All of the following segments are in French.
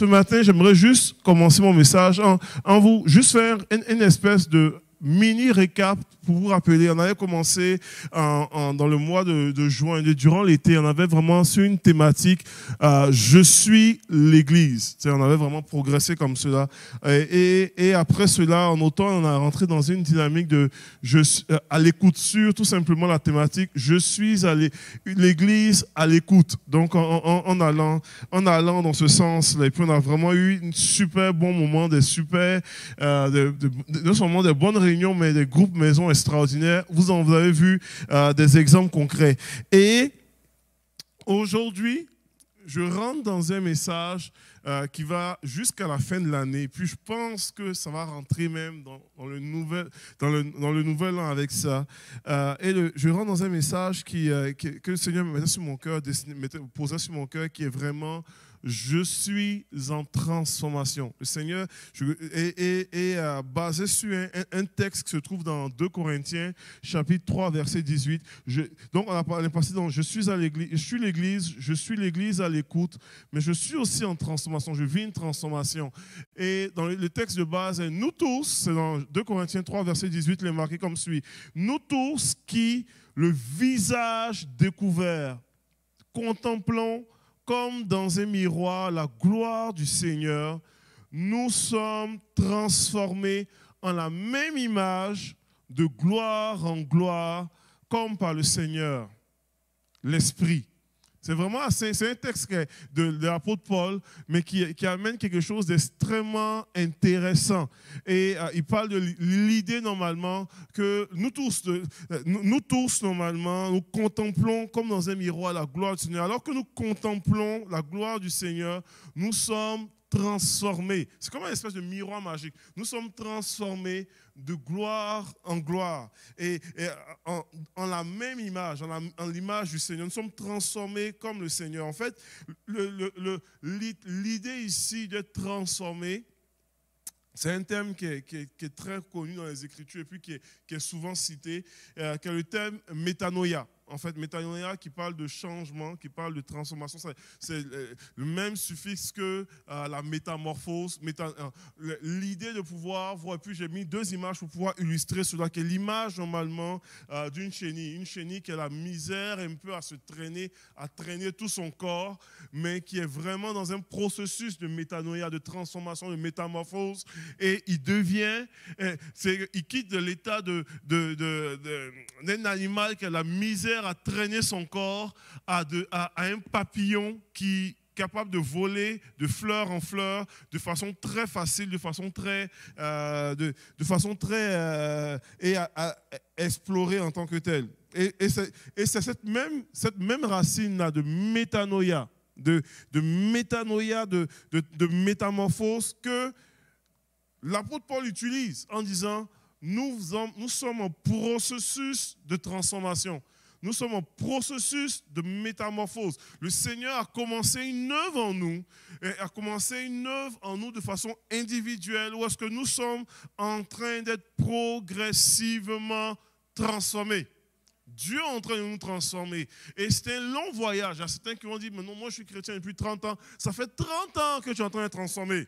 ce matin, j'aimerais juste commencer mon message en vous juste faire une espèce de mini récap pour vous rappeler. On avait commencé dans le mois de juin, durant l'été, on avait vraiment sur une thématique je suis l'Église. On avait vraiment progressé comme cela. Et après cela, en automne, on a rentré dans une dynamique de à l'écoute sur tout simplement la thématique je suis l'Église à l'écoute. Donc en allant dans ce sens, et puis on a vraiment eu un super bon moment, des super non seulement des bonnes réunions, mais des groupes maisons extraordinaires. Vous avez vu des exemples concrets. Et aujourd'hui, je rentre dans un message qui va jusqu'à la fin de l'année. Puis je pense que ça va rentrer même dans le nouvel an avec ça. Je rentre dans un message que le Seigneur me mettait sur mon cœur, posait sur mon cœur, qui est vraiment je suis en transformation. Le Seigneur est basé sur un texte qui se trouve dans 2 Corinthiens, chapitre 3, verset 18. Donc, on est passé dans je suis l'Église, je suis l'Église à l'écoute, mais je suis aussi en transformation, je vis une transformation. Et dans le texte de base, nous tous, c'est dans 2 Corinthiens 3, verset 18, il est marqué comme suit. Nous tous qui, le visage découvert, contemplons comme dans un miroir la gloire du Seigneur, nous sommes transformés en la même image de gloire en gloire, comme par le Seigneur, l'Esprit. C'est vraiment c'est un texte de l'apôtre Paul, mais qui amène quelque chose d'extrêmement intéressant. Et il parle de l'idée normalement que nous tous normalement, nous contemplons comme dans un miroir la gloire du Seigneur. Alors que nous contemplons la gloire du Seigneur, nous sommes transformés. C'est comme une espèce de miroir magique. Nous sommes transformés de gloire en gloire. Et en la même image, en l'image du Seigneur, nous sommes transformés comme le Seigneur. En fait, l'idée ici d'être transformé, c'est un thème qui est très connu dans les Écritures et puis qui est souvent cité, qui est le thème métanoïa. En fait, métanoïa qui parle de changement, qui parle de transformation, c'est le même suffixe que la métamorphose. L'idée de pouvoir voir, et puis j'ai mis 2 images pour pouvoir illustrer cela, qui est l'image normalement d'une chenille. Une chenille qui a la misère un peu à traîner tout son corps, mais qui est vraiment dans un processus de métanoïa, de transformation, de métamorphose. Et il quitte de l'état d'un animal qui a la misère à traîner son corps à un papillon qui est capable de voler de fleur en fleur de façon très facile, de façon très et à explorer en tant que tel. Et c'est cette même racine-là de métanoïa, de métamorphose que l'apôtre Paul utilise en disant nous sommes en processus de transformation. Nous sommes en processus de métamorphose. Le Seigneur a commencé une œuvre en nous, de façon individuelle, où est-ce que nous sommes en train d'être progressivement transformés. Dieu est en train de nous transformer. Et c'est un long voyage. Il y a certains qui vont dire, mais non, moi je suis chrétien depuis 30 ans. Ça fait 30 ans que tu es en train de transformer.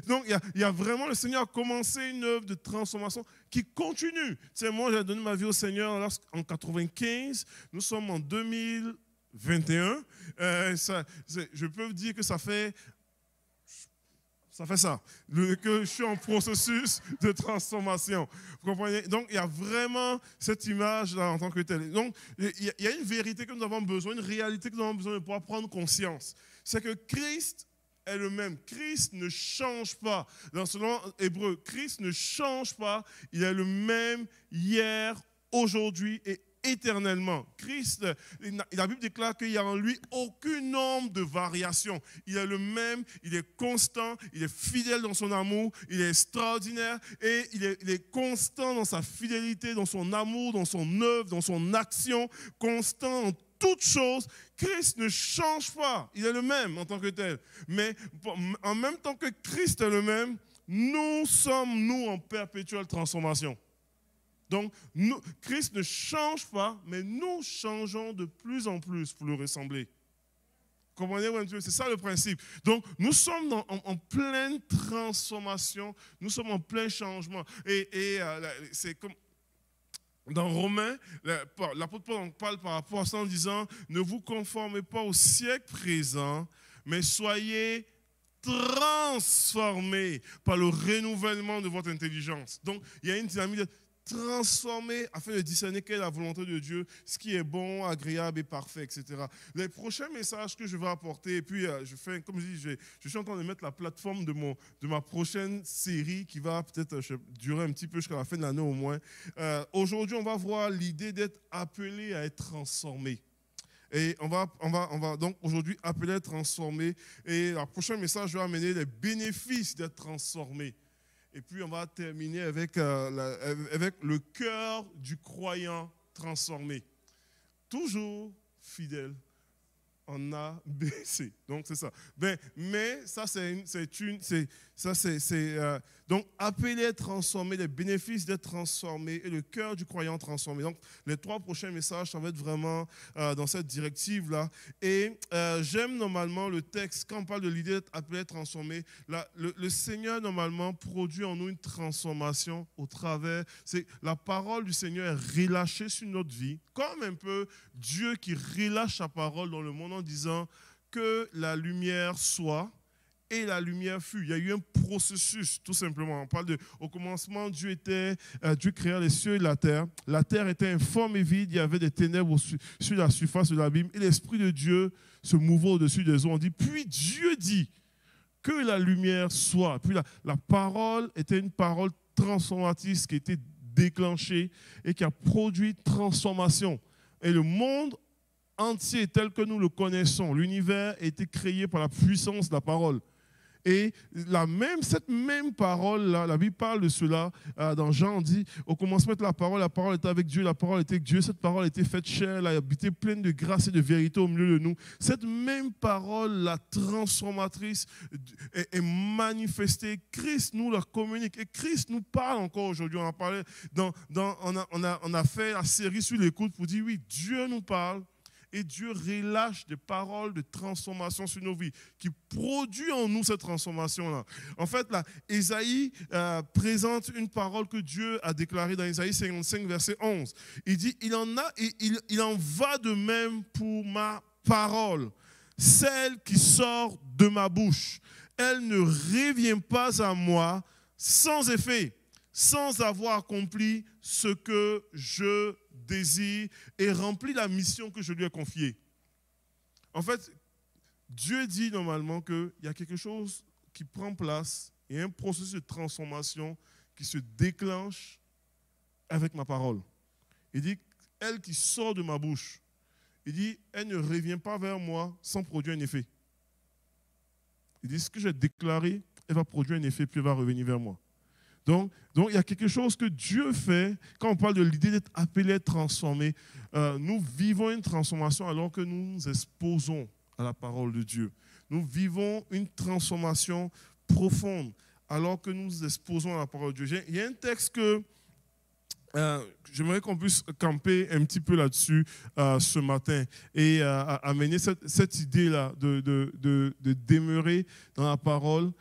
Donc, il y a vraiment, le Seigneur a commencé une œuvre de transformation qui continue. Moi, j'ai donné ma vie au Seigneur en 1995. Nous sommes en 2021. Je peux vous dire que ça fait ça, que je suis en processus de transformation. Vous comprenez? Donc, il y a vraiment cette image-là en tant que telle. Donc, il y a une vérité que nous avons besoin, une réalité que nous avons besoin de pouvoir prendre conscience. C'est que Christ est le même. Christ ne change pas. Dans ce nom hébreu, Christ ne change pas. Il est le même hier, aujourd'hui et éternellement. Christ, la Bible déclare qu'il n'y a en lui aucune ombre de variation. Il est le même, il est constant, il est fidèle dans son amour, il est extraordinaire et il est constant dans sa fidélité, dans son amour, dans son œuvre, dans son action, constant en toutes choses. Christ ne change pas, il est le même en tant que tel. Mais en même temps que Christ est le même, nous sommes en perpétuelle transformation. Donc, Christ ne change pas, mais nous changeons de plus en plus pour le ressembler. Comprenez-vous un peu? C'est ça le principe. Donc, nous sommes en pleine transformation, nous sommes en plein changement. C'est comme dans Romains, l'apôtre Paul en parle par rapport à ça en disant, ne vous conformez pas au siècle présent, mais soyez transformés par le renouvellement de votre intelligence. Donc, il y a une dynamique de transformer afin de discerner quelle est la volonté de Dieu, ce qui est bon, agréable et parfait, etc. Les prochains messages que je vais apporter, et puis comme je dis, je suis en train de mettre la plateforme de ma prochaine série qui va peut-être durer un petit peu jusqu'à la fin de l'année au moins. Aujourd'hui, on va voir l'idée d'être appelé à être transformé. Et on va donc aujourd'hui appeler à être transformé. Et le prochain message va amener les bénéfices d'être transformé. Et puis, on va terminer avec le cœur du croyant transformé. Toujours fidèle en A, B, C. Donc, c'est ça. Mais ça, donc, appeler à être transformé, les bénéfices d'être transformé et le cœur du croyant transformé. Donc, les 3 prochains messages, ça va être vraiment dans cette directive-là. Et j'aime normalement le texte, quand on parle de l'idée d'être appelé à être transformé, le Seigneur, normalement, produit en nous une transformation au travers. C'est la parole du Seigneur est relâchée sur notre vie, comme un peu Dieu qui relâche sa parole dans le monde en disant que la lumière soit. Et la lumière fut. Il y a eu un processus, tout simplement. On parle au commencement, Dieu créa les cieux et la terre. La terre était informe et vide. Il y avait des ténèbres sur la surface de l'abîme. Et l'Esprit de Dieu se mouvait au-dessus des eaux. On dit, puis Dieu dit que la lumière soit. Puis la parole était une parole transformatrice qui était déclenchée et qui a produit transformation. Et le monde entier tel que nous le connaissons, l'univers a été créé par la puissance de la parole. Et cette même parole-là, la Bible parle de cela, dans Jean, on dit, au commencement de la parole était avec Dieu, la parole était avec Dieu, cette parole était faite chair, elle a habité pleine de grâce et de vérité au milieu de nous. Cette même parole, la transformatrice, est manifestée. Christ nous la communique et Christ nous parle encore aujourd'hui. On a parlé, on a fait la série sur l'écoute pour dire, oui, Dieu nous parle. Et Dieu relâche des paroles de transformation sur nos vies, qui produit en nous cette transformation-là. En fait, là, Ésaïe présente une parole que Dieu a déclarée dans Ésaïe 55, verset 11. Il dit, il en va de même pour ma parole, celle qui sort de ma bouche. Elle ne revient pas à moi sans effet, sans avoir accompli ce que je désire et remplit la mission que je lui ai confiée. En fait, Dieu dit normalement qu'il y a quelque chose qui prend place, il y a un processus de transformation qui se déclenche avec ma parole. Il dit, elle qui sort de ma bouche, il dit, elle ne revient pas vers moi sans produire un effet. Il dit, ce que j'ai déclaré, elle va produire un effet, puis elle va revenir vers moi. Donc, il y a quelque chose que Dieu fait, quand on parle de l'idée d'être appelé à être transformé, nous vivons une transformation alors que nous nous exposons à la parole de Dieu. Nous vivons une transformation profonde alors que nous nous exposons à la parole de Dieu. Il y a un texte que j'aimerais qu'on puisse camper un petit peu là-dessus ce matin et amener cette idée-là de demeurer dans la parole.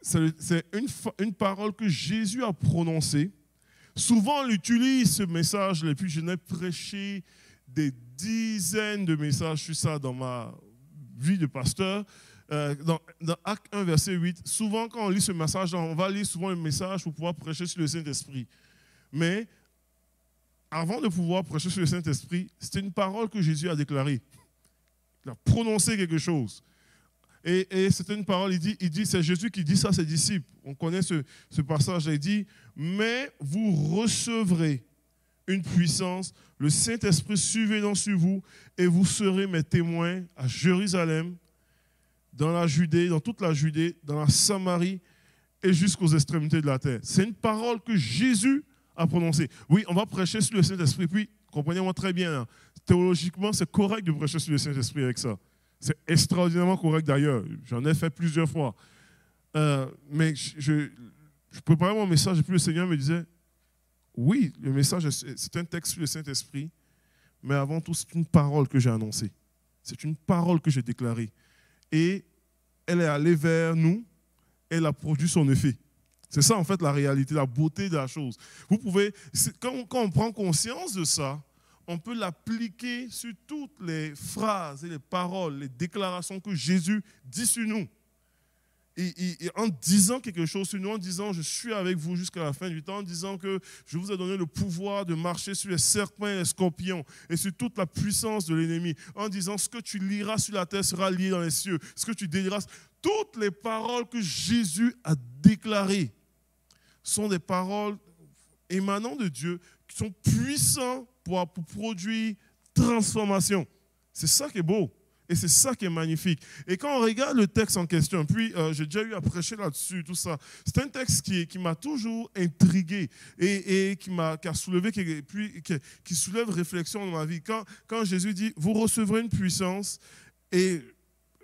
C'est une parole que Jésus a prononcée. Souvent, on utilise ce message, et puis je n'ai prêché des dizaines de messages sur ça dans ma vie de pasteur. Dans Acte 1, verset 8, souvent quand on lit ce message, on va lire souvent le message pour pouvoir prêcher sur le Saint-Esprit. Mais avant de pouvoir prêcher sur le Saint-Esprit, c'était une parole que Jésus a déclarée. Il a prononcé quelque chose. Et c'est une parole, il dit, c'est Jésus qui dit ça à ses disciples. On connaît ce passage, il dit, mais vous recevrez une puissance, le Saint-Esprit survenant sur vous, et vous serez mes témoins à Jérusalem, dans la Judée, dans toute la Judée, dans la Samarie et jusqu'aux extrémités de la terre. C'est une parole que Jésus a prononcée. Oui, on va prêcher sur le Saint-Esprit, puis comprenez-moi très bien, hein, théologiquement, c'est correct de prêcher sur le Saint-Esprit avec ça. C'est extraordinairement correct d'ailleurs. J'en ai fait plusieurs fois. Mais je préparais mon message et puis le Seigneur me disait, oui, le message, c'est un texte sur le Saint-Esprit, mais avant tout, c'est une parole que j'ai annoncée. C'est une parole que j'ai déclarée. et elle est allée vers nous, elle a produit son effet. C'est ça, en fait, la réalité, la beauté de la chose. Vous pouvez, quand on prend conscience de ça, on peut l'appliquer sur toutes les phrases et les paroles, les déclarations que Jésus dit sur nous. Et en disant quelque chose sur nous, en disant « je suis avec vous jusqu'à la fin du temps », en disant que je vous ai donné le pouvoir de marcher sur les serpents et les scorpions et sur toute la puissance de l'ennemi, en disant « ce que tu liras sur la terre sera lié dans les cieux, ce que tu délieras », toutes les paroles que Jésus a déclarées sont des paroles émanant de Dieu qui sont puissantes pour produire transformation. C'est ça qui est beau. Et c'est ça qui est magnifique. Et quand on regarde le texte en question, puis j'ai déjà eu à prêcher là-dessus, tout ça, c'est un texte qui m'a toujours intrigué et qui a soulevé, qui soulève réflexion dans ma vie. Quand Jésus dit, vous recevrez une puissance, et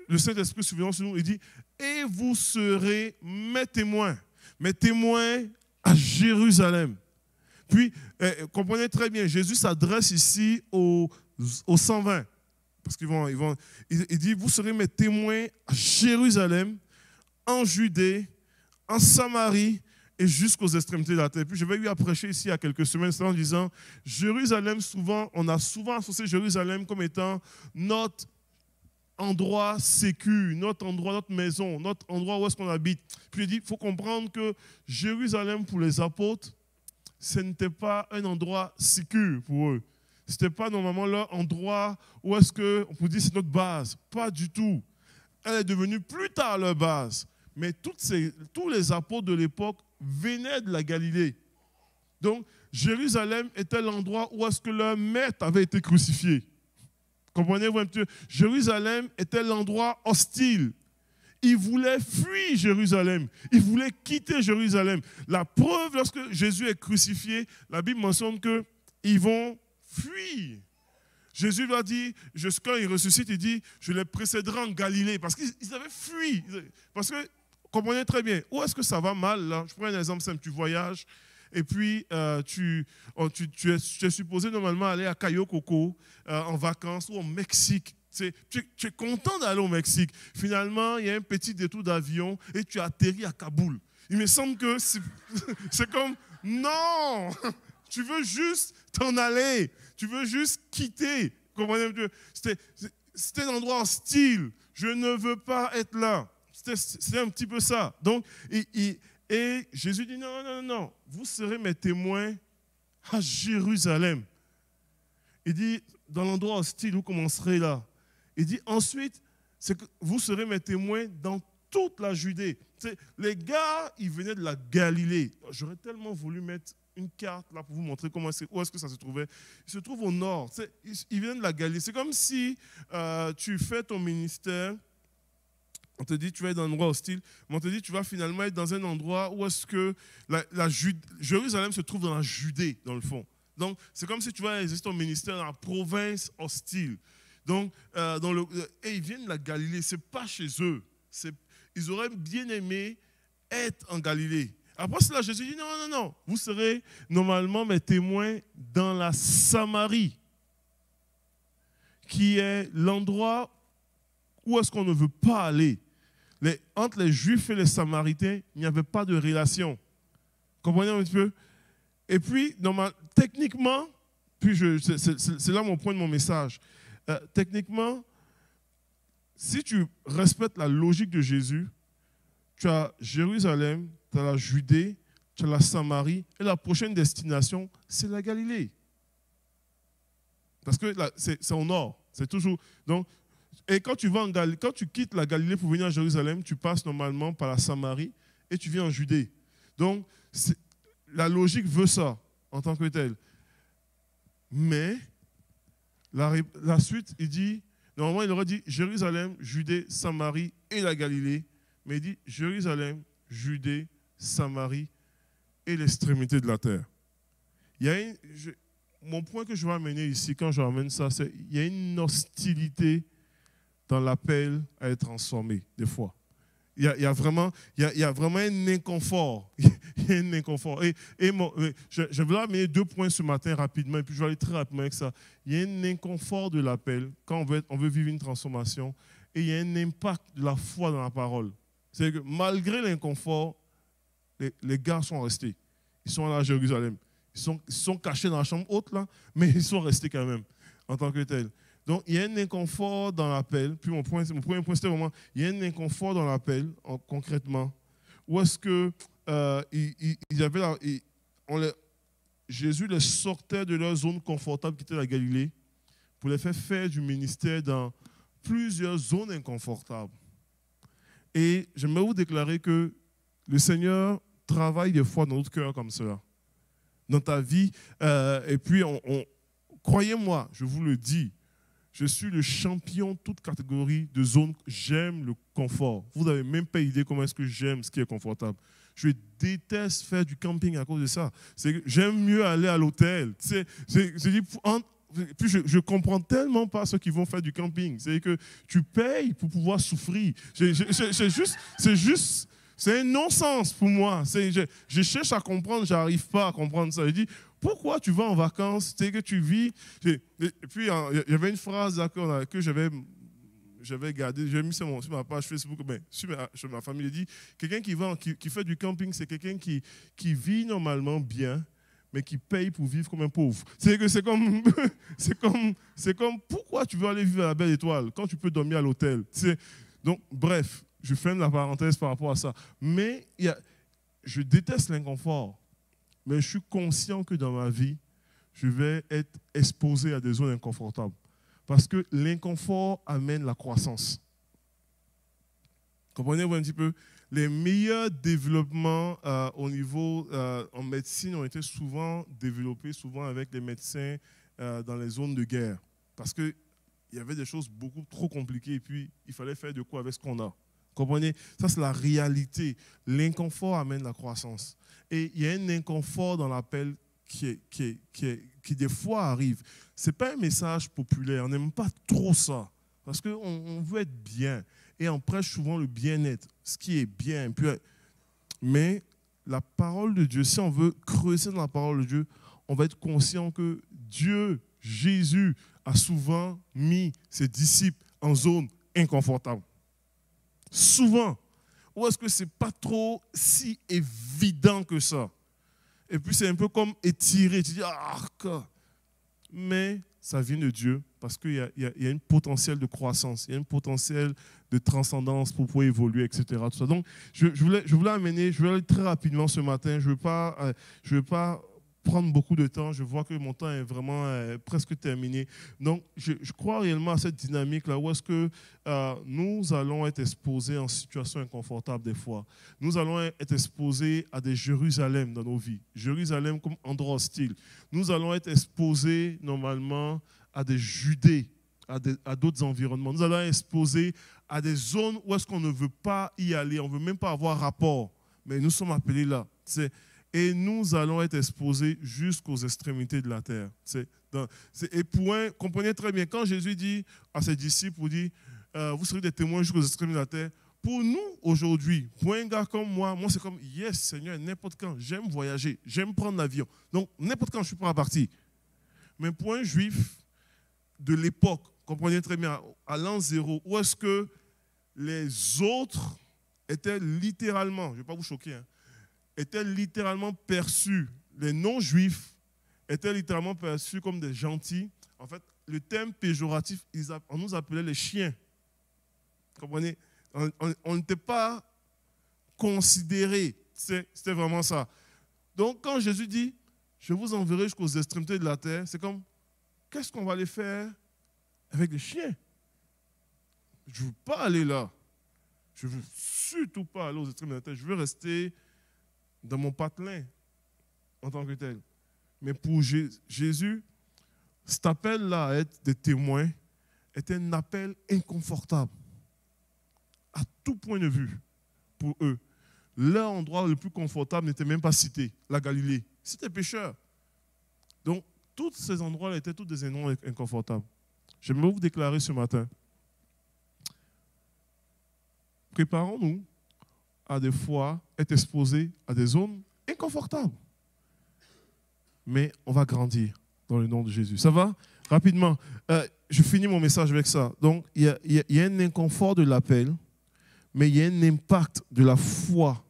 le Saint-Esprit survenant sur nous, il dit, et vous serez mes témoins à Jérusalem. Puis, comprenez très bien, Jésus s'adresse ici aux 120. Parce il dit, vous serez mes témoins à Jérusalem, en Judée, en Samarie et jusqu'aux extrémités de la terre. Puis je vais lui prêcher ici il y a quelques semaines en disant, Jérusalem, on a souvent associé Jérusalem comme étant notre endroit sécu, notre endroit, notre maison, notre endroit où est-ce qu'on habite. Puis il dit, il faut comprendre que Jérusalem pour les apôtres, ce n'était pas un endroit sécure pour eux. Ce n'était pas normalement leur endroit où est-ce qu'on peut dire c'est notre base. Pas du tout. Elle est devenue plus tard leur base. Mais tous les apôtres de l'époque venaient de la Galilée. Donc, Jérusalem était l'endroit où est-ce que leur maître avait été crucifié. Comprenez-vous un peu? Jérusalem était l'endroit hostile. Ils voulaient fuir Jérusalem. Ils voulaient quitter Jérusalem. La preuve, lorsque Jésus est crucifié, la Bible mentionne qu'ils vont fuir. Jésus leur dit, quand il ressuscite, il dit, je les précéderai en Galilée. Parce qu'ils avaient fui. Parce que, comprenez très bien, où est-ce que ça va mal là? Je prends un exemple simple, tu voyages, et puis tu es supposé normalement aller à Cayo Coco en vacances ou au Mexique. Tu es content d'aller au Mexique. Finalement, il y a un petit détour d'avion et tu atterris à Kaboul. Il me semble que c'est comme, non, tu veux juste t'en aller, tu veux juste quitter. C'était un endroit hostile. Je ne veux pas être là. C'était un petit peu ça. Donc, et Jésus dit, non, vous serez mes témoins à Jérusalem. Il dit, dans l'endroit hostile, vous commencerez là. Il dit, ensuite, vous serez mes témoins dans toute la Judée. Les gars, ils venaient de la Galilée. J'aurais tellement voulu mettre une carte là pour vous montrer où est-ce que ça se trouvait. Il se trouve au nord. Ils viennent de la Galilée. C'est comme si tu fais ton ministère. On te dit tu vas être dans un endroit hostile, mais on te dit tu vas finalement être dans un endroit où est-ce que Jérusalem se trouve dans la Judée, dans le fond. Donc, c'est comme si tu vas exercer ton ministère dans la province hostile. Donc, et ils viennent de la Galilée, ce n'est pas chez eux. Ils auraient bien aimé être en Galilée. Après cela, Jésus dit non, vous serez normalement mes témoins dans la Samarie, qui est l'endroit où est-ce qu'on ne veut pas aller. Entre les Juifs et les Samaritains, il n'y avait pas de relation. Comprenez un petit peu? Et puis, techniquement, puis c'est là mon point de mon message. Techniquement, si tu respectes la logique de Jésus, tu as Jérusalem, tu as la Judée, tu as la Samarie, et la prochaine destination, c'est la Galilée. Parce que c'est au nord. C'est toujours. Donc, et quand tu quittes la Galilée pour venir à Jérusalem, tu passes normalement par la Samarie et tu viens en Judée. Donc, la logique veut ça en tant que tel. Mais, la suite, il dit, normalement, il aurait dit Jérusalem, Judée, Samarie et la Galilée. Mais il dit Jérusalem, Judée, Samarie et l'extrémité de la terre. Mon point que je vais amener ici, quand je ramène ça, c'est qu'il y a une hostilité dans l'appel à être transformé, des fois. Il y a vraiment un inconfort. Il y a un inconfort. Je vais amener 2 points ce matin rapidement, et puis je vais aller très rapidement avec ça. Il y a un inconfort de l'appel quand on veut vivre une transformation. et il y a un impact de la foi dans la parole. C'est que malgré l'inconfort, les gars sont restés. Ils sont allés à Jérusalem. Ils sont cachés dans la chambre haute, là, mais ils sont restés quand même, en tant que tels. Donc, il y a un inconfort dans l'appel. Puis mon premier point, c'était vraiment, il y a un inconfort dans l'appel, concrètement. Où est-ce que Jésus les sortait de leur zone confortable qui était la Galilée pour les faire du ministère dans plusieurs zones inconfortables. Et j'aimerais vous déclarer que le Seigneur travaille des fois dans notre cœur comme cela, dans ta vie. Et puis, croyez-moi, je vous le dis, je suis le champion de toute catégorie de zones. J'aime le confort. Vous n'avez même pas idée comment est-ce que j'aime ce qui est confortable. Je déteste faire du camping à cause de ça. J'aime mieux aller à l'hôtel. Puis je ne comprends tellement pas ceux qui vont faire du camping. C'est que tu payes pour pouvoir souffrir. C'est un non-sens pour moi. Je cherche à comprendre, je n'arrive pas à comprendre ça. Je dis, pourquoi tu vas en vacances, c'est que tu vis. Et puis, il y avait une phrase que j'avais gardée, j'ai mis sur ma page Facebook, sur ma famille. Il dit, quelqu'un qui fait du camping, c'est quelqu'un qui vit normalement bien, mais qui paye pour vivre comme un pauvre. C'est comme, pourquoi tu veux aller vivre à la Belle Étoile quand tu peux dormir à l'hôtel? Donc, bref, je ferme la parenthèse par rapport à ça. Mais je déteste l'inconfort. Mais je suis conscient que dans ma vie, je vais être exposé à des zones inconfortables. Parce que l'inconfort amène la croissance. Comprenez-vous un petit peu? Les meilleurs développements au niveau en médecine ont été souvent développés, souvent avec les médecins dans les zones de guerre. Parce qu'il y avait des choses beaucoup trop compliquées et puis il fallait faire de quoi avec ce qu'on a. Comprenez? Ça, c'est la réalité. L'inconfort amène la croissance. Et il y a un inconfort dans l'appel qui des fois arrive. Ce n'est pas un message populaire. On n'aime pas trop ça. Parce qu'on veut être bien. Et on prêche souvent le bien-être, ce qui est bien. Mais la parole de Dieu, si on veut creuser dans la parole de Dieu, on va être conscient que Dieu, Jésus, a souvent mis ses disciples en zone inconfortable. Souvent. Ou est-ce que ce n'est pas trop si évident que ça? Et puis c'est un peu comme étiré. Tu dis, mais ça vient de Dieu parce qu'il y a un potentiel de croissance, il y a un potentiel de transcendance pour pouvoir évoluer, etc. Tout ça. Donc, je voulais aller très rapidement ce matin. Je ne veux pas prendre beaucoup de temps. Je vois que mon temps est vraiment presque terminé. Donc, je crois réellement à cette dynamique-là où est-ce que nous allons être exposés en situation inconfortable des fois. Nous allons être exposés à des Jérusalem dans nos vies. Jérusalem comme endroit hostile. Nous allons être exposés normalement à des Judées, à d'autres environnements. Nous allons être exposés à des zones où est-ce qu'on ne veut pas y aller. On ne veut même pas avoir rapport. Mais nous sommes appelés là. Et nous allons être exposés jusqu'aux extrémités de la terre. Comprenez très bien, quand Jésus dit à ses disciples, vous serez des témoins jusqu'aux extrémités de la terre, pour nous, aujourd'hui, pour un gars comme moi c'est comme, yes, Seigneur, n'importe quand, j'aime voyager, j'aime prendre l'avion. Donc, n'importe quand, je suis prêt à partir. Mais pour un juif de l'époque, comprenez très bien, à l'an 0, où est-ce que les autres étaient littéralement, je ne vais pas vous choquer, étaient littéralement perçus, les non-juifs étaient littéralement perçus comme des gentils. En fait, le terme péjoratif, on nous appelait les chiens. Vous comprenez? On n'était pas considérés. C'était vraiment ça. Donc, quand Jésus dit, je vous enverrai jusqu'aux extrémités de la terre, c'est comme, qu'est-ce qu'on va aller faire avec les chiens? Je ne veux pas aller là. Je ne veux surtout pas aller aux extrémités de la terre. Je veux rester dans mon patelin en tant que tel. Mais pour Jésus, cet appel-là à être des témoins était un appel inconfortable à tout point de vue pour eux. Leur endroit le plus confortable n'était même pas cité, la Galilée. C'était pécheur. Donc, tous ces endroits-là étaient tous des endroits inconfortables. J'aimerais vous déclarer ce matin, préparons-nous à des fois être exposés à des zones inconfortables. Mais on va grandir dans le nom de Jésus. Ça va? rapidement, je finis mon message avec ça. Donc, il y a un inconfort de l'appel, mais il y a un impact de la foi.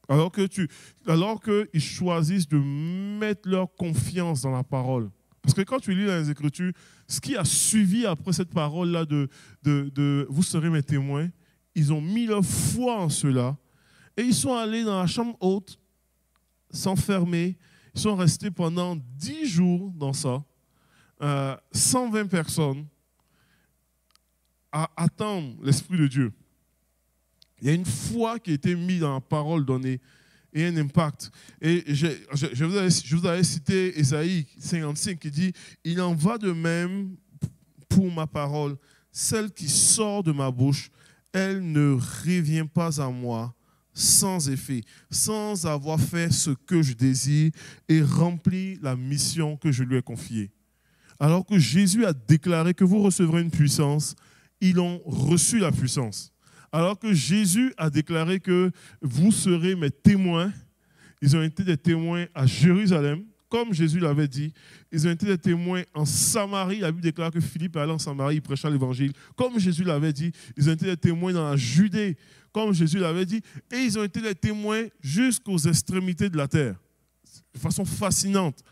Alors qu'ils choisissent de mettre leur confiance dans la parole. Parce que quand tu lis dans les Écritures, ce qui a suivi après cette parole-là de vous serez mes témoins, ils ont mis leur foi en cela et ils sont allés dans la chambre haute, s'enfermer. Ils sont restés pendant 10 jours dans ça, 120 personnes à attendre l'Esprit de Dieu. Il y a une foi qui a été mise dans la parole donnée et un impact. Et je vous avais cité Ésaïe 55 qui dit « Il en va de même pour ma parole, celle qui sort de ma bouche, elle ne revient pas à moi sans effet, sans avoir fait ce que je désire et rempli la mission que je lui ai confiée. » Alors que Jésus a déclaré que vous recevrez une puissance, ils ont reçu la puissance. Alors que Jésus a déclaré que vous serez mes témoins, ils ont été des témoins à Jérusalem, comme Jésus l'avait dit. Ils ont été des témoins en Samarie. La Bible déclare que Philippe allait en Samarie, il prêcha l'évangile, comme Jésus l'avait dit. Ils ont été des témoins dans la Judée, comme Jésus l'avait dit. Et ils ont été des témoins jusqu'aux extrémités de la terre, de façon fascinante,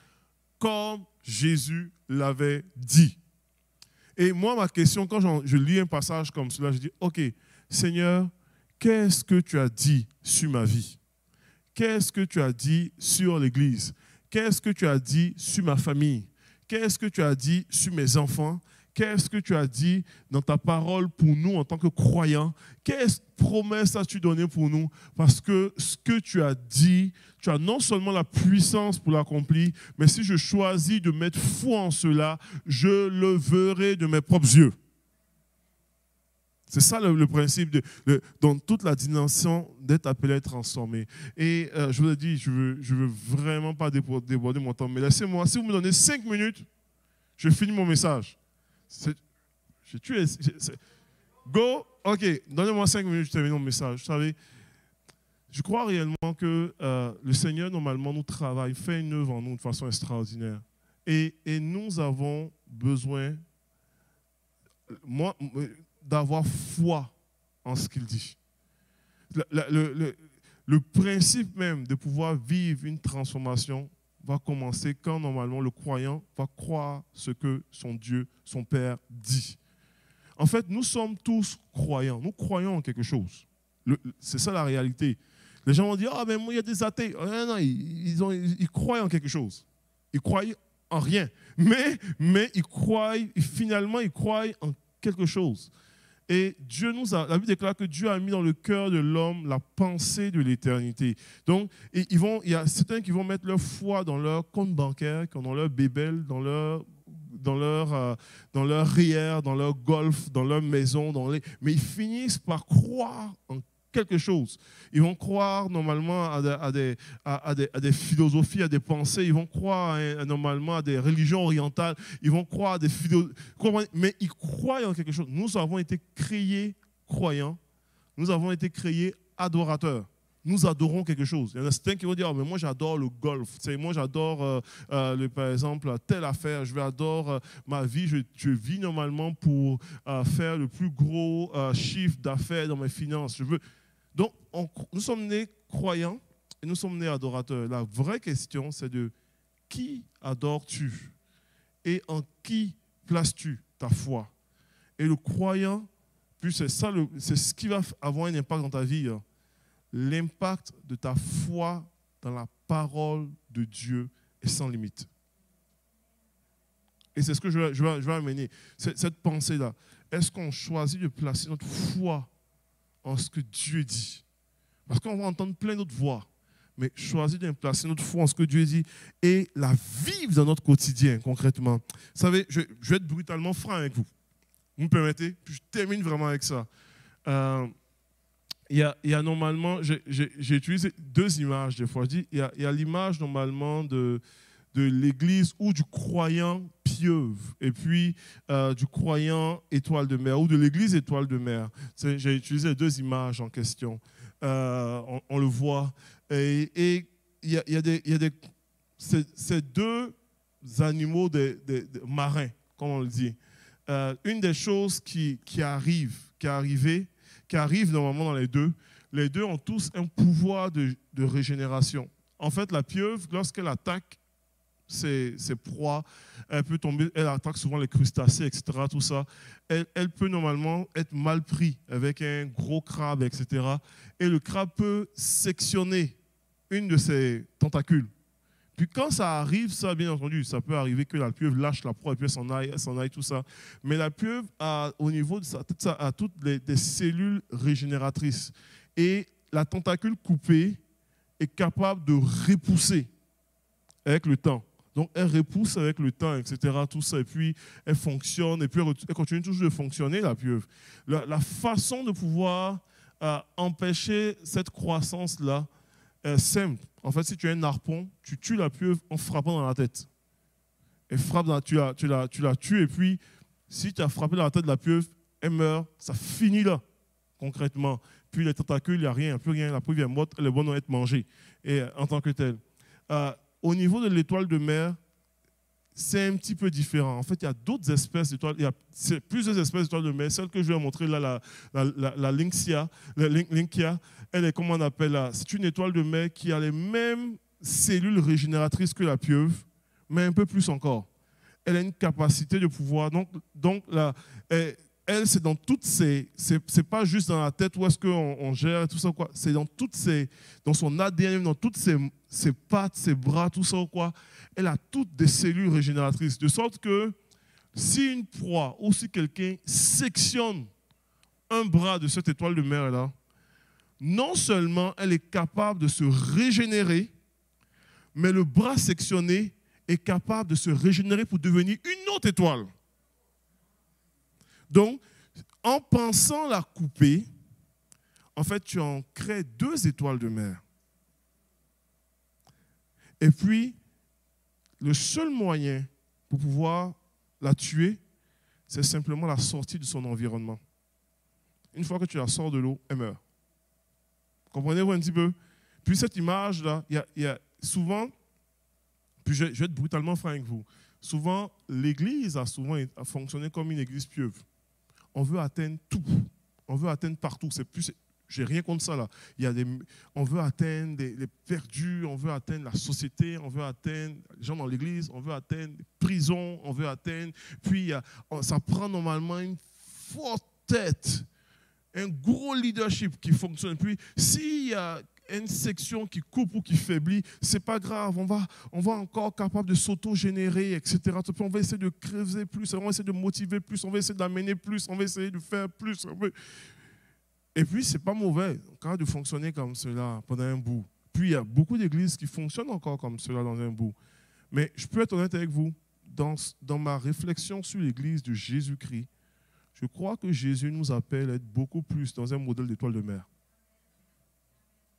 comme Jésus l'avait dit. Et moi, ma question, quand je lis un passage comme cela, je dis, OK, Seigneur, qu'est-ce que tu as dit sur ma vie? Qu'est-ce que tu as dit sur l'Église? Qu'est-ce que tu as dit sur ma famille? Qu'est-ce que tu as dit sur mes enfants? Qu'est-ce que tu as dit dans ta parole pour nous en tant que croyants? Quelle promesse as-tu donnée pour nous? Parce que ce que tu as dit, tu as non seulement la puissance pour l'accomplir, mais si je choisis de mettre foi en cela, je le verrai de mes propres yeux. C'est ça le principe dans toute la dimension d'être appelé à être transformé. Et je vous ai dit, je veux vraiment pas déborder mon temps, mais laissez-moi, si vous me donnez 5 minutes, je finis mon message. Go, ok, donnez-moi 5 minutes, je termine mon message. Vous savez, je crois réellement que le Seigneur, normalement, nous travaille, fait une œuvre en nous de façon extraordinaire. Et nous avons besoin, d'avoir foi en ce qu'il dit. Le principe même de pouvoir vivre une transformation va commencer quand normalement le croyant va croire ce que son Dieu, son Père dit. En fait, nous sommes tous croyants. Nous croyons en quelque chose. C'est ça la réalité. Les gens vont dire, ah mais moi il y a des athées. Non, ils croient en quelque chose. Ils croient en rien. Mais finalement ils croient en quelque chose. Et la Bible déclare que Dieu a mis dans le cœur de l'homme la pensée de l'éternité. Donc, il y a certains qui vont mettre leur foi dans leur compte bancaire, dans leur bébel, dans leur RIER, dans leur golf, dans leur maison, mais ils finissent par croire en quelque chose. Ils vont croire normalement à des philosophies, à des pensées, ils vont croire normalement à des religions orientales, ils vont croire à des mais ils croient en quelque chose. Nous avons été créés croyants, nous avons été créés adorateurs. Nous adorons quelque chose. Il y en a certains qui vont dire, oh, mais moi j'adore le golf, moi j'adore par exemple telle affaire, j'adore ma vie, je vis normalement pour faire le plus gros chiffre d'affaires dans mes finances. Donc nous sommes nés croyants et nous sommes nés adorateurs. La vraie question c'est de qui adores-tu et en qui places-tu ta foi? Et le croyant, puis c'est ce qui va avoir un impact dans ta vie. L'impact de ta foi dans la parole de Dieu est sans limite. Et c'est ce que je vais amener, cette pensée-là. Est-ce qu'on choisit de placer notre foi en ce que Dieu dit? Parce qu'on va entendre plein d'autres voix, mais choisir de placer notre foi en ce que Dieu dit et la vivre dans notre quotidien, concrètement. Vous savez, je vais être brutalement franc avec vous. Vous me permettez? Puis je termine vraiment avec ça. Il y a normalement, j'ai utilisé 2 images des fois. Il y a l'image normalement de l'église ou du croyant pieuvre et puis du croyant étoile de mer ou de l'église étoile de mer. J'ai utilisé les 2 images en question. On le voit. Et il y a ces 2 animaux marins comme on le dit. Une des choses qui arrive normalement dans les deux ont tous un pouvoir de régénération. En fait, la pieuvre, lorsqu'elle attaque ses proies, elle peut tomber, elle attaque souvent les crustacés, etc. Tout ça. Elle peut normalement être mal prise avec un gros crabe, etc. Et le crabe peut sectionner une de ses tentacules. Puis quand ça arrive, ça, bien entendu, ça peut arriver que la pieuvre lâche la proie et puis elle s'en aille, tout ça. Mais la pieuvre, au niveau de sa tête, ça a toutes des cellules régénératrices. Et la tentacule coupée est capable de repousser avec le temps. Donc, elle repousse avec le temps, etc., tout ça. Et puis, elle fonctionne. Et puis, elle continue toujours de fonctionner, la pieuvre. La façon de pouvoir empêcher cette croissance-là, simple. En fait, si tu as un harpon, tu tues la pieuvre en frappant dans la tête. Et tu la tues, et puis, si tu as frappé dans la tête de la pieuvre, elle meurt, ça finit là, concrètement. Puis les tentacules, il n'y a rien, il n'y a plus rien, la pieuvre est morte, elle est bonne à être mangée, et, en tant que telle. Au niveau de l'étoile de mer, c'est un petit peu différent. En fait, il y a d'autres espèces d'étoiles, il y a plusieurs espèces d'étoiles de mer. Celle que je vais montrer là, la Lynxia, elle est, comment on appelle là, c'est une étoile de mer qui a les mêmes cellules régénératrices que la pieuvre, mais un peu plus encore. Elle a une capacité de pouvoir, donc là, elle, c'est dans toutes ses, c'est pas juste dans la tête où est-ce qu'on gère tout ça, quoi. C'est dans son ADN, dans toutes ses pattes, ses bras, tout ça, quoi. Elle a toutes des cellules régénératrices. De sorte que si une proie ou si quelqu'un sectionne un bras de cette étoile de mer-là, non seulement elle est capable de se régénérer, mais le bras sectionné est capable de se régénérer pour devenir une autre étoile. Donc, en pensant la couper, en fait, tu en crées deux étoiles de mer. Et puis, le seul moyen pour pouvoir la tuer, c'est simplement la sortie de son environnement. Une fois que tu la sors de l'eau, elle meurt. Comprenez-vous un petit peu? Puis cette image-là, il y a souvent, puis je vais être brutalement franc avec vous, souvent, l'Église a fonctionné comme une église pieuvre. On veut atteindre tout. On veut atteindre partout. J'ai rien contre ça là. On veut atteindre les perdus, on veut atteindre la société, on veut atteindre les gens dans l'église, on veut atteindre les prisons, on veut atteindre. Puis ça prend normalement une forte tête, un gros leadership qui fonctionne. Puis s'il y a une section qui coupe ou qui faiblit, c'est pas grave, on va encore capable de s'auto-générer, etc. Puis on va essayer de creuser plus, on va essayer de motiver plus, on va essayer d'amener plus, on va essayer de faire plus. Et puis, c'est pas mauvais quand de fonctionner comme cela pendant un bout. Puis, il y a beaucoup d'églises qui fonctionnent encore comme cela dans un bout. Mais je peux être honnête avec vous, dans ma réflexion sur l'église de Jésus-Christ, je crois que Jésus nous appelle à être beaucoup plus dans un modèle d'étoile de mer.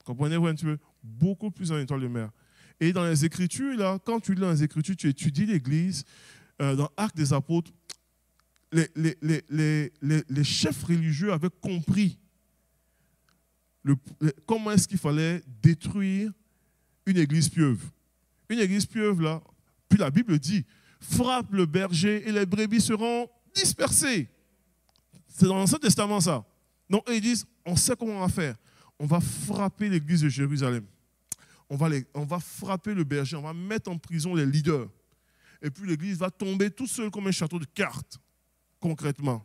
Comprenez-vous un petit peu? Beaucoup plus dans une étoile de mer. Et dans les Écritures, là, quand tu lis dans les Écritures, tu étudies l'Église, dans Actes des Apôtres, les chefs religieux avaient compris comment est-ce qu'il fallait détruire une église pieuvre. Une église pieuvre, là, puis la Bible dit, frappe le berger et les brebis seront dispersées. C'est dans l'Ancien Testament, ça. Donc, ils disent, on sait comment on va faire. On va frapper l'église de Jérusalem. On va frapper le berger, on va mettre en prison les leaders. Et puis l'église va tomber toute seule comme un château de cartes, concrètement.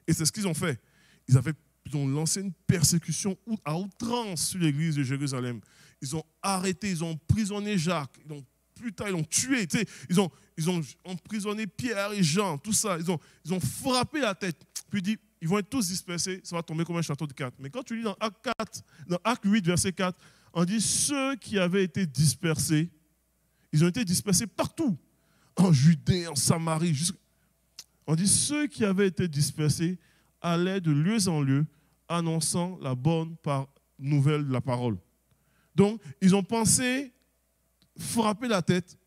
Et c'est ce qu'ils ont fait. Ils ont lancé une persécution à outrance sur l'église de Jérusalem. Ils ont arrêté, ils ont emprisonné Jacques. Plus tard, ils l'ont tué. Ils ont emprisonné Pierre et Jean, tout ça. Ils ont frappé la tête. Puis dit, ils vont être tous dispersés, ça va tomber comme un château de cartes. Mais quand tu lis dans Acte 8, verset 4, on dit ceux qui avaient été dispersés, ils ont été dispersés partout. En Judée, en Samarie. On dit ceux qui avaient été dispersés allaient de lieu en lieu annonçant la bonne nouvelle de la parole. Donc, ils ont pensé frapper la tête,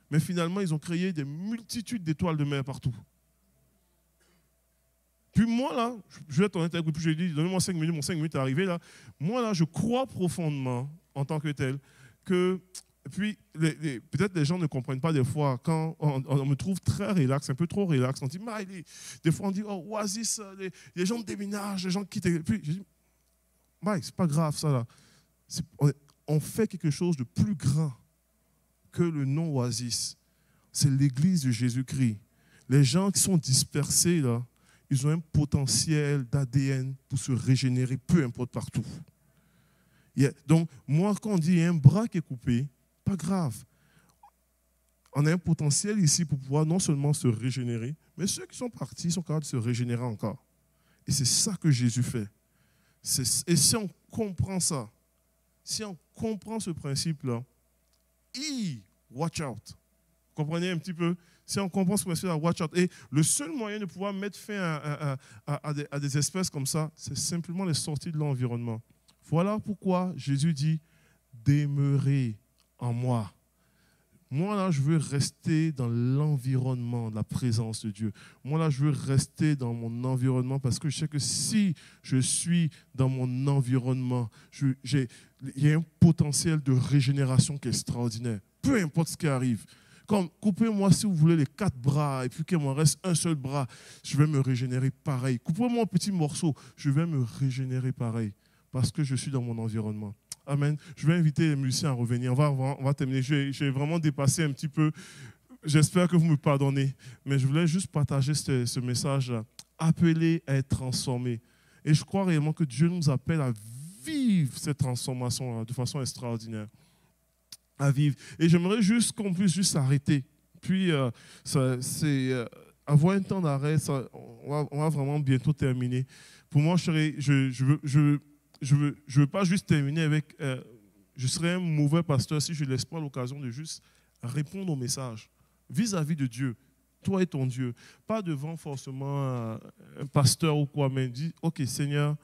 mais finalement, ils ont créé des multitudes d'étoiles de mer partout. Puis moi, là, je vais être honnête avec vous, puis je dis, donnez-moi 5 minutes, mon 5 minutes est arrivé là. Moi, là, je crois profondément, en tant que tel, que Et puis, peut-être les gens ne comprennent pas des fois, quand on me trouve très relax, un peu trop relax, on dit, des fois on dit, oh, Oasis, les gens déménagent, les gens quittent. Et puis, je dis, c'est pas grave ça là. On fait quelque chose de plus grand que le nom Oasis. C'est l'église de Jésus-Christ. Les gens qui sont dispersés là, ils ont un potentiel d'ADN pour se régénérer, peu importe partout. Donc, moi, quand on dit il y a un bras qui est coupé, pas grave. On a un potentiel ici pour pouvoir non seulement se régénérer, mais ceux qui sont partis sont capables de se régénérer encore. Et c'est ça que Jésus fait. Et si on comprend ça, si on comprend ce principe-là, watch out. Vous comprenez un petit peu? Si on comprend ce principe-là, watch out. Et le seul moyen de pouvoir mettre fin à des espèces comme ça, c'est simplement les sorties de l'environnement. Voilà pourquoi Jésus dit, demeurez en moi. Moi, là, je veux rester dans l'environnement de la présence de Dieu. Moi, là, je veux rester dans mon environnement parce que je sais que si je suis dans mon environnement, il y a un potentiel de régénération qui est extraordinaire. Peu importe ce qui arrive. Comme, coupez-moi, si vous voulez, les 4 bras et puis qu'il m'en reste un seul bras, je vais me régénérer pareil. Coupez-moi un petit morceau, je vais me régénérer pareil parce que je suis dans mon environnement. Amen. Je vais inviter les musiciens à revenir. On va terminer. J'ai vraiment dépassé un petit peu. J'espère que vous me pardonnez. Mais je voulais juste partager ce message-là. Appelé à être transformé. Et je crois réellement que Dieu nous appelle à vivre cette transformation de façon extraordinaire. À vivre. Et j'aimerais juste qu'on puisse juste s'arrêter. Puis, avoir un temps d'arrêt, on va vraiment bientôt terminer. Pour moi, je veux pas juste terminer avec... je serais un mauvais pasteur si je ne laisse pas l'occasion de juste répondre au message vis-à-vis de Dieu, toi et ton Dieu. Pas devant forcément un pasteur ou quoi, mais dis, ok Seigneur,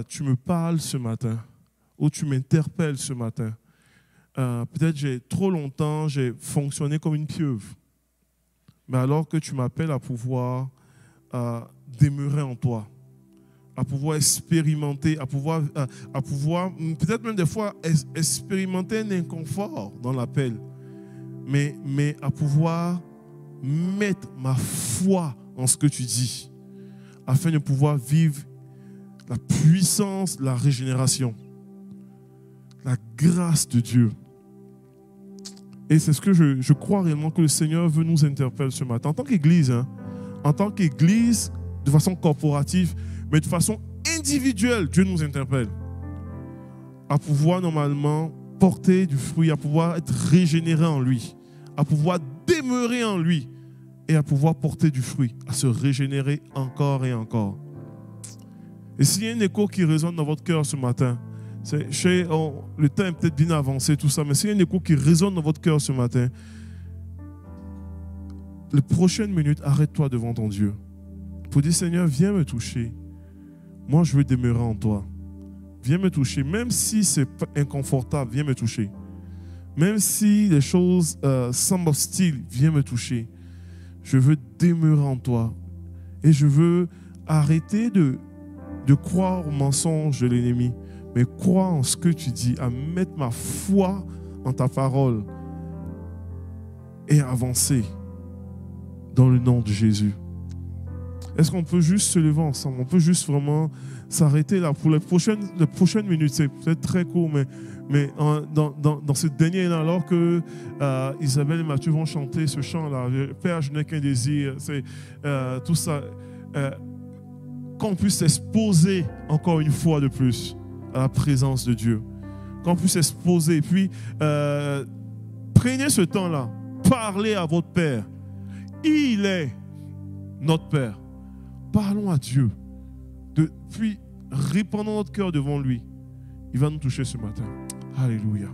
tu me parles ce matin ou tu m'interpelles ce matin. Peut-être trop longtemps, j'ai fonctionné comme une pieuvre. Mais alors que tu m'appelles à pouvoir demeurer en toi, à pouvoir expérimenter, à pouvoir peut-être même des fois, expérimenter un inconfort dans l'appel, mais à pouvoir mettre ma foi en ce que tu dis, afin de pouvoir vivre la puissance de la régénération, la grâce de Dieu. Et c'est ce que je crois réellement que le Seigneur veut nous interpeller ce matin. En tant qu'Église, de façon corporative, mais de façon individuelle, Dieu nous interpelle à pouvoir normalement porter du fruit, à pouvoir être régénéré en lui, à pouvoir demeurer en lui et à pouvoir porter du fruit, à se régénérer encore et encore. Et s'il y a un écho qui résonne dans votre cœur ce matin, le temps est peut-être bien avancé, tout ça, mais s'il y a un écho qui résonne dans votre cœur ce matin, les prochaines minutes, arrête-toi devant ton Dieu pour dire, Seigneur, viens me toucher. Moi, je veux demeurer en toi. Viens me toucher. Même si c'est inconfortable, viens me toucher. Même si les choses semblent hostiles, viens me toucher. Je veux demeurer en toi. Et je veux arrêter de croire aux mensonges de l'ennemi, mais croire en ce que tu dis, à mettre ma foi en ta parole et avancer dans le nom de Jésus. Est-ce qu'on peut juste se lever ensemble? On peut juste vraiment s'arrêter là pour les prochaines minutes. C'est peut-être très court, mais dans ce dernier, alors que Isabelle et Mathieu vont chanter ce chant-là, Père, je n'ai qu'un désir, c'est tout ça, qu'on puisse s'exposer encore une fois de plus à la présence de Dieu. Qu'on puisse s'exposer. Puis, prenez ce temps-là, parlez à votre Père. Il est notre Père. Parlons à Dieu. Puis, répandons notre cœur devant lui. Il va nous toucher ce matin. Alléluia.